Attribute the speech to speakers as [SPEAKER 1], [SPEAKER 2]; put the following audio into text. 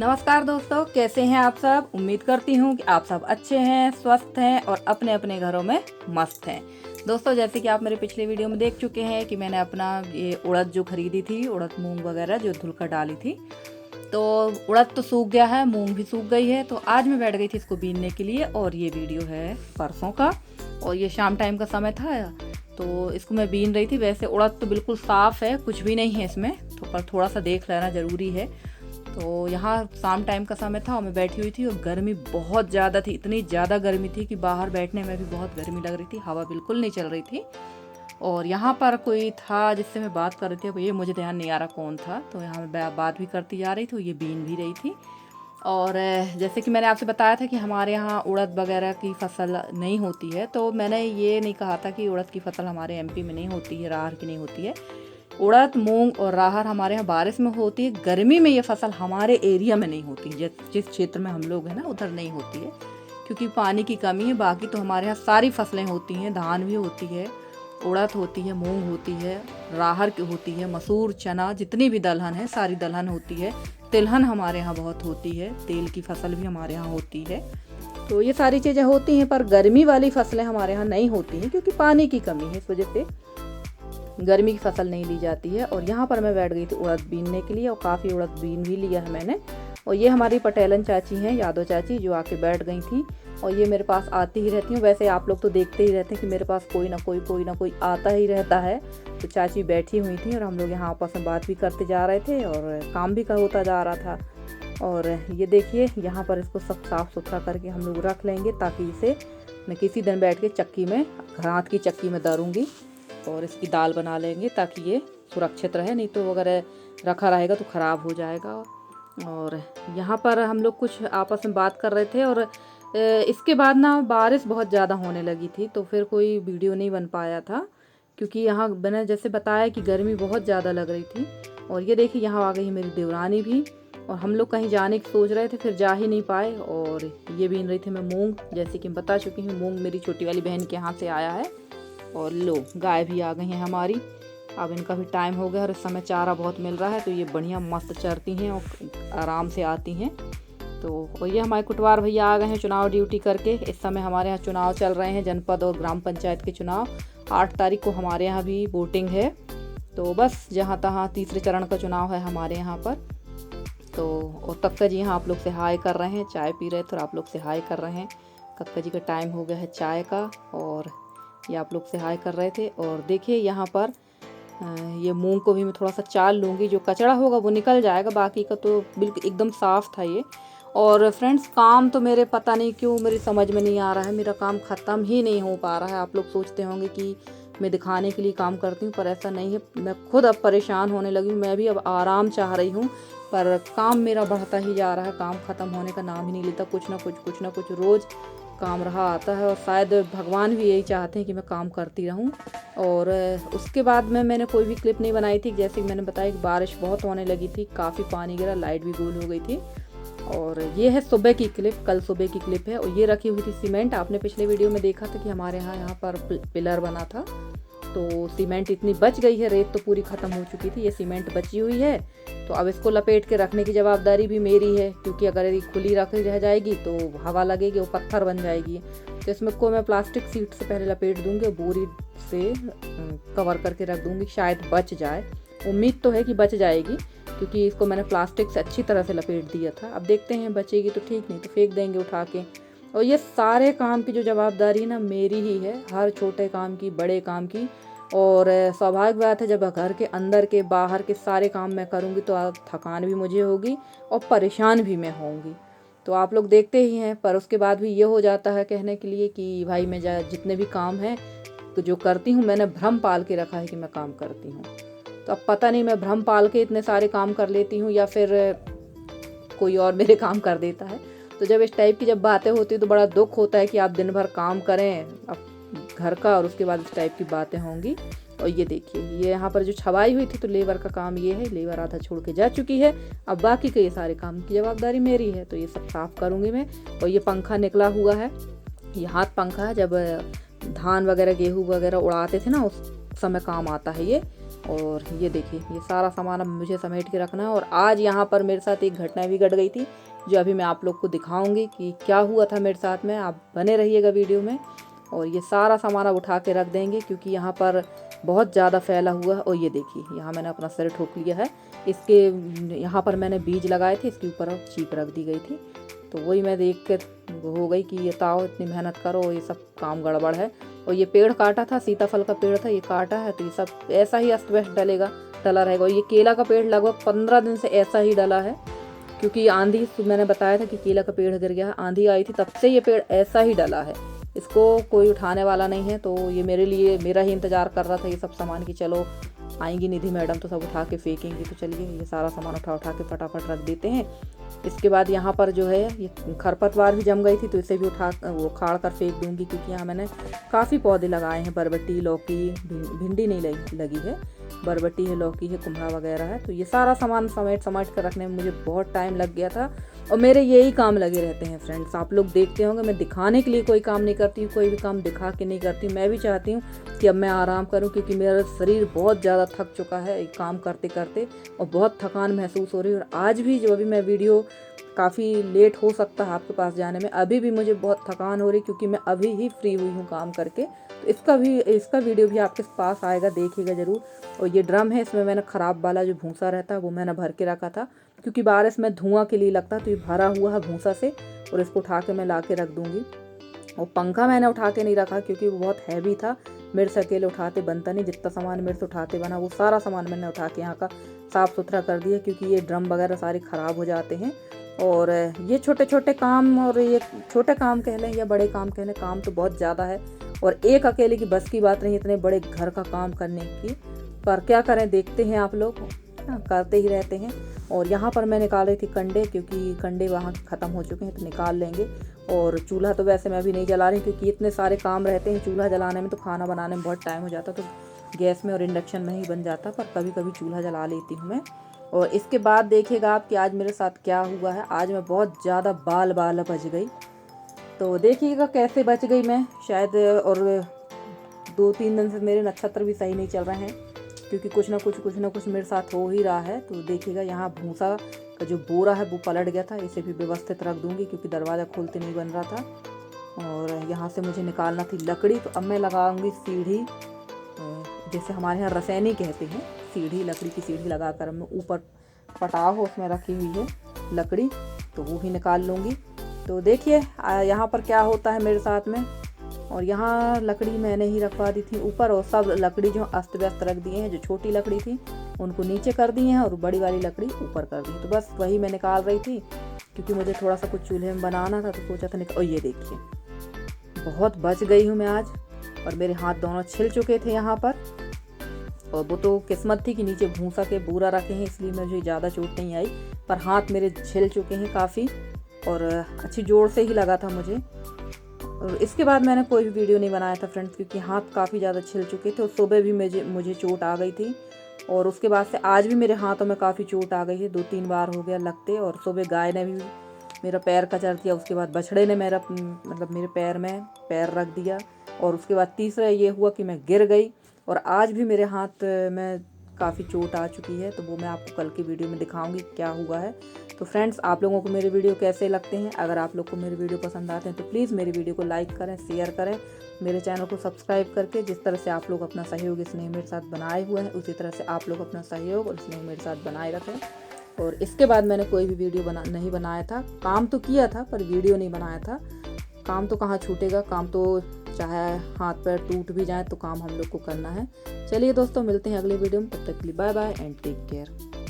[SPEAKER 1] नमस्कार दोस्तों, कैसे हैं आप सब। उम्मीद करती हूँ कि आप सब अच्छे हैं, स्वस्थ हैं और अपने अपने घरों में मस्त हैं। दोस्तों, जैसे कि आप मेरे पिछले वीडियो में देख चुके हैं कि मैंने अपना ये उड़द जो खरीदी थी, उड़द मूंग वगैरह जो धुलकर डाली थी, तो उड़द तो सूख गया है, मूंग भी सूख गई है। तो आज मैं बैठ गई थी इसको बीनने के लिए और ये वीडियो है परसों का और ये शाम टाइम का समय था, तो इसको मैं बीन रही थी। वैसे उड़द तो बिल्कुल साफ़ है, कुछ भी नहीं है इसमें, तो पर थोड़ा सा देख लेना ज़रूरी है। तो यहाँ शाम टाइम का समय था और मैं बैठी हुई थी और गर्मी बहुत ज़्यादा थी, इतनी ज़्यादा गर्मी थी कि बाहर बैठने में भी बहुत गर्मी लग रही थी, हवा बिल्कुल नहीं चल रही थी। और यहाँ पर कोई था जिससे मैं बात कर रही थी, अब ये मुझे ध्यान नहीं आ रहा कौन था। तो यहाँ मैं बात भी करती जा रही थी, ये बीन भी रही थी। और जैसे कि मैंने आपसे बताया था कि हमारे यहाँ उड़द वगैरह की फसल नहीं होती है, तो मैंने ये नहीं कहा था कि उड़द की फसल हमारे एमपी में नहीं होती है, राहर की नहीं होती है। उड़द, मूंग और राहर हमारे यहाँ बारिश में होती है, गर्मी में ये फसल हमारे एरिया में नहीं होती, जिस क्षेत्र में हम लोग हैं ना उधर नहीं होती है क्योंकि पानी की कमी है। बाकी तो हमारे यहाँ सारी फसलें होती हैं, धान भी होती है, उड़द होती है, मूंग होती है, राहर की होती है, मसूर, चना, जितनी भी दलहन है सारी दलहन होती है। तिलहन हमारे यहाँ बहुत होती है, तेल की फसल भी हमारे यहाँ होती है। तो ये सारी चीज़ें होती हैं, पर गर्मी वाली फसलें हमारे यहाँ नहीं होती हैं क्योंकि पानी की कमी है, इस वजह से गर्मी की फसल नहीं ली जाती है। और यहाँ पर मैं बैठ गई थी उड़द बीनने के लिए और काफ़ी उड़द बीन भी लिया है मैंने। और ये हमारी पटेलन चाची हैं, यादव चाची, जो आके बैठ गई थी और ये मेरे पास आती ही रहती हूँ। वैसे आप लोग तो देखते ही रहते हैं कि मेरे पास कोई ना कोई आता ही रहता है। तो चाची बैठी हुई थी और हम लोग यहाँ आपस में बात भी करते जा रहे थे और काम भी होता जा रहा था। और ये देखिए, यहाँ पर इसको सब साफ़ सुथरा करके हम लोग रख लेंगे ताकि इसे मैं किसी दिन बैठ के चक्की में, घरात की चक्की में दरूँगी और इसकी दाल बना लेंगे ताकि ये सुरक्षित रहे, नहीं तो अगर रखा रहेगा तो ख़राब हो जाएगा। और यहाँ पर हम लोग कुछ आपस में बात कर रहे थे और इसके बाद ना बारिश बहुत ज़्यादा होने लगी थी, तो फिर कोई वीडियो नहीं बन पाया था क्योंकि यहाँ मैंने जैसे बताया कि गर्मी बहुत ज़्यादा लग रही थी। और ये देखिए, यहाँ आ गई मेरी देवरानी भी और हम लोग कहीं जाने की सोच रहे थे, फिर जा ही नहीं पाए। और ये बीन रही थी मैं मूंग, जैसे कि मैं बता चुकी हूँ, मूंग मेरी छोटी वाली बहन के यहाँ से आया है। और लो, गाय भी आ गई हैं हमारी, अब इनका भी टाइम हो गया और इस समय चारा बहुत मिल रहा है, तो ये बढ़िया मस्त चरती हैं और आराम से आती हैं। तो और ये हमारे कुटवार भैया आ गए हैं चुनाव ड्यूटी करके। इस समय हमारे यहाँ चुनाव चल रहे हैं, जनपद और ग्राम पंचायत के चुनाव। 8 तारीख को हमारे यहाँ भी वोटिंग है, तो बस जहाँ तहाँ तीसरे चरण का चुनाव है हमारे यहाँ पर। तो और कक्का जी यहाँ आप लोग से हाय कर रहे हैं, चाय पी रहे थे और आप लोग से हाय कर रहे हैं। कक्का जी का टाइम हो गया है चाय का और ये आप लोग से हाय कर रहे थे। और देखिए यहाँ पर ये मूंग को भी मैं थोड़ा सा चाल लूँगी, जो कचड़ा होगा वो निकल जाएगा, बाकी का तो बिल्कुल एकदम साफ़ था ये। और फ्रेंड्स, काम तो मेरे पता नहीं क्यों मेरी समझ में नहीं आ रहा है, मेरा काम ख़त्म ही नहीं हो पा रहा है। आप लोग सोचते होंगे कि मैं दिखाने के लिए काम करती हूँ, पर ऐसा नहीं है। मैं खुद अब परेशान होने लगी हूँ, मैं भी अब आराम चाह रही हूँ, पर काम मेरा बढ़ता ही जा रहा है, काम ख़त्म होने का नाम ही नहीं लेता। कुछ ना कुछ रोज़ काम रहा आता है और शायद भगवान भी यही चाहते हैं कि मैं काम करती रहूं। और उसके बाद में मैंने कोई भी क्लिप नहीं बनाई थी, जैसे कि मैंने बताया कि बारिश बहुत होने लगी थी, काफ़ी पानी गिरा, लाइट भी गुल हो गई थी। और ये है सुबह की क्लिप, कल सुबह की क्लिप है। और ये रखी हुई थी सीमेंट, आपने पिछले वीडियो में देखा था कि हमारे यहाँ पर पिलर बना था, तो सीमेंट इतनी बच गई है, रेत तो पूरी ख़त्म हो चुकी थी, ये सीमेंट बची हुई है। तो अब इसको लपेट के रखने की जवाबदारी भी मेरी है, क्योंकि अगर ये खुली रह जाएगी तो हवा लगेगी, वो पत्थर बन जाएगी। तो इसमें को मैं प्लास्टिक सीट से पहले लपेट दूंगी और बोरी से कवर करके रख दूंगी, शायद बच जाए। उम्मीद तो है कि बच जाएगी क्योंकि इसको मैंने प्लास्टिक से अच्छी तरह से लपेट दिया था। अब देखते हैं, बचेगी तो ठीक, नहीं तो फेंक देंगे उठा के। और ये सारे काम की जो जवाबदारी ना मेरी ही है, हर छोटे काम की, बड़े काम की। और स्वाभाविक बात है, जब घर के अंदर के बाहर के सारे काम मैं करूँगी तो थकान भी मुझे होगी और परेशान भी मैं होंगी, तो आप लोग देखते ही हैं। पर उसके बाद भी ये हो जाता है कहने के लिए कि भाई मैं जितने भी काम हैं तो जो करती हूँ, मैंने भ्रम पाल के रखा है कि मैं काम करती हूँ। तो अब पता नहीं मैं भ्रम पाल के इतने सारे काम कर लेती हूँ या फिर कोई और मेरे काम कर देता है। तो जब इस टाइप की जब बातें होती तो बड़ा दुख होता है कि आप दिन भर काम करें अब घर का और उसके बाद इस टाइप की बातें होंगी। और ये देखिए, ये यहाँ पर जो छवाई हुई थी, तो लेबर का काम ये है, लेबर आधा छोड़ के जा चुकी है, अब बाकी के ये सारे काम की जवाबदारी मेरी है, तो ये सब साफ़ करूँगी मैं। और ये पंखा निकला हुआ है, ये हाथ पंखा है, जब धान वगैरह गेहूँ वगैरह उड़ाते थे ना उस समय काम आता है ये। और ये देखिए ये सारा सामान अब मुझे समेट के रखना है। और आज यहाँ पर मेरे साथ एक घटना भी घट गई थी जो अभी मैं आप लोग को दिखाऊंगी कि क्या हुआ था मेरे साथ में। आप बने रहिएगा वीडियो में। और ये सारा सामान अब उठा के रख देंगे क्योंकि यहाँ पर बहुत ज़्यादा फैला हुआ है। और ये देखिए यहाँ मैंने अपना सिर ठोक लिया है। इसके यहाँ पर मैंने बीज लगाए थे, इसके ऊपर अब चीप रख दी गई थी। तो वही मैं देख के हो गई कि ये ताओ इतनी मेहनत करो, ये सब काम गड़बड़ है। और ये पेड़ काटा था, सीताफल का पेड़ था, ये काटा है तो ये सब ऐसा ही अस्त व्यस्त डला रहेगा। और ये केला का पेड़ लगभग 15 दिन से ऐसा ही डला है क्योंकि आंधी, मैंने बताया था कि केला का पेड़ गिर गया है, आंधी आई थी तब से ये पेड़ ऐसा ही डला है। इसको कोई उठाने वाला नहीं है। तो ये मेरा ही इंतज़ार कर रहा था ये सब सामान कि चलो आएंगी निधि मैडम तो सब उठा के फेंकेंगी। तो चलिए ये सारा सामान उठा के फटाफट रख देते हैं। इसके बाद यहाँ पर जो है ये खरपतवार भी जम गई थी तो इसे भी वो उखाड़ कर फेंक दूंगी क्योंकि यहाँ मैंने काफ़ी पौधे लगाए हैं। बरबट्टी, लौकी, भिंडी नहीं लगी है, बरबट्टी है, लौकी है, कुम्हड़ा वगैरह है। तो ये सारा सामान समेट कर रखने में मुझे बहुत टाइम लग गया था। और मेरे यही काम लगे रहते हैं फ्रेंड्स। आप लोग देखते होंगे मैं दिखाने के लिए कोई काम नहीं करती हूँ, कोई भी काम दिखा के नहीं करती। मैं भी चाहती हूँ कि अब मैं आराम करूँ क्योंकि मेरा शरीर बहुत ज़्यादा थक चुका है काम करते करते और बहुत थकान महसूस हो रही है। और आज भी जो अभी मैं वीडियो काफ़ी लेट हो सकता है आपके पास जाने में, अभी भी मुझे बहुत थकान हो रही क्योंकि मैं अभी ही फ्री हुई हूँ काम करके। तो इसका वीडियो भी आपके पास आएगा, देखिएगा ज़रूर। और ये ड्रम है, इसमें मैंने ख़राब वाला जो भूसा रहता है वो मैंने भर के रखा था क्योंकि बारिश में धुआं के लिए लगता है। तो ये भरा हुआ है भूसा से और इसको उठा के मैं ला के रख दूँगी। और पंखा मैंने उठा के नहीं रखा क्योंकि वो बहुत हैवी था, मेरे से अकेले उठाते बनता नहीं। जितना सामान मेरे से उठाते बना वो सारा सामान मैंने उठा के यहाँ का साफ़ सुथरा कर दिया क्योंकि ये ड्रम वगैरह सारे ख़राब हो जाते हैं। और ये छोटे छोटे काम, और ये छोटे काम कह लें या बड़े काम कह लें, काम तो बहुत ज़्यादा है और एक अकेले की बस की बात नहीं इतने बड़े घर का काम करने की। पर क्या करें, देखते हैं आप लोग, करते ही रहते हैं। और यहाँ पर मैं निकाल रही थी कंडे क्योंकि कंडे वहाँ ख़त्म हो चुके हैं तो निकाल लेंगे। और चूल्हा तो वैसे मैं अभी नहीं जला रही क्योंकि इतने सारे काम रहते हैं चूल्हा जलाने में, तो खाना बनाने में बहुत टाइम हो जाता, तो गैस में और इंडक्शन में ही बन जाता। पर कभी कभी चूल्हा जला लेती हूँ मैं। और इसके बाद देखिएगा आप कि आज मेरे साथ क्या हुआ है। आज मैं बहुत ज़्यादा बाल बच गई, तो देखिएगा कैसे बच गई मैं शायद। और 2-3 दिन से मेरे नक्षत्र भी सही नहीं चल रहे हैं क्योंकि कुछ ना कुछ मेरे साथ हो ही रहा है। तो देखिएगा यहाँ भूसा का जो बोरा है वो पलट गया था, इसे भी व्यवस्थित रख दूँगी क्योंकि दरवाज़ा खोलते नहीं बन रहा था। और यहाँ से मुझे निकालना थी लकड़ी, तो अब मैं लगाऊंगी सीढ़ी, जैसे हमारे यहाँ रसैनी कहते हैं, सीढ़ी, लकड़ी की सीढ़ी लगाकर मैं ऊपर पटाव उसमें रखी हुई है लकड़ी, तो वो भी निकाल लूँगी। तो देखिए यहाँ पर क्या होता है मेरे साथ में। और यहाँ लकड़ी मैंने ही रखवा दी थी ऊपर, और सब लकड़ी जो अस्त व्यस्त रख दिए हैं, जो छोटी लकड़ी थी उनको नीचे कर दी हैं और बड़ी वाली लकड़ी ऊपर कर दी। तो बस वही मैं निकाल रही थी क्योंकि मुझे थोड़ा सा कुछ चूल्हे में बनाना था, तो सोचा था और ये देखिए बहुत बच गई हूँ मैं आज। और मेरे हाथ दोनों छिल चुके थे यहाँ पर, और वो तो किस्मत थी कि नीचे भूसा के बोरा रखे हैं इसलिए मुझे ज़्यादा चोट नहीं आई, पर हाथ मेरे छिल चुके हैं काफ़ी और अच्छी जोर से ही लगा था मुझे। और इसके बाद मैंने कोई भी वीडियो नहीं बनाया था फ्रेंड्स क्योंकि हाथ काफ़ी ज़्यादा छिल चुके थे। और सुबह भी मुझे चोट आ गई थी, और उसके बाद से आज भी मेरे हाथों में काफ़ी चोट आ गई है, 2-3 बार हो गया लगते। और सुबह गाय ने भी मेरा पैर कचर दिया, उसके बाद बछड़े ने मेरे पैर में पैर रख दिया, और उसके बाद तीसरा ये हुआ कि मैं गिर गई। और आज भी मेरे हाथ में काफ़ी चोट आ चुकी है, तो वो मैं आपको कल की वीडियो में दिखाऊंगी क्या हुआ है। तो फ्रेंड्स आप लोगों को मेरे वीडियो कैसे लगते हैं, अगर आप लोग को मेरे वीडियो पसंद आते हैं तो प्लीज़ मेरी वीडियो को लाइक करें, शेयर करें, मेरे चैनल को सब्सक्राइब करके। जिस तरह से आप लोग अपना सहयोग स्नेह मेरे साथ बनाए हुए हैं, उसी तरह से आप लोग अपना सहयोग और स्नेह मेरे साथ बनाए रखें। और इसके बाद मैंने कोई भी वीडियो नहीं बनाया था, काम तो किया था पर वीडियो नहीं बनाया था। काम तो कहाँ छूटेगा, काम तो चाहे हाथ पैर टूट भी जाए तो काम हम लोग को करना है। चलिए दोस्तों मिलते हैं अगली वीडियो में, तब तक के लिए bye bye and take care.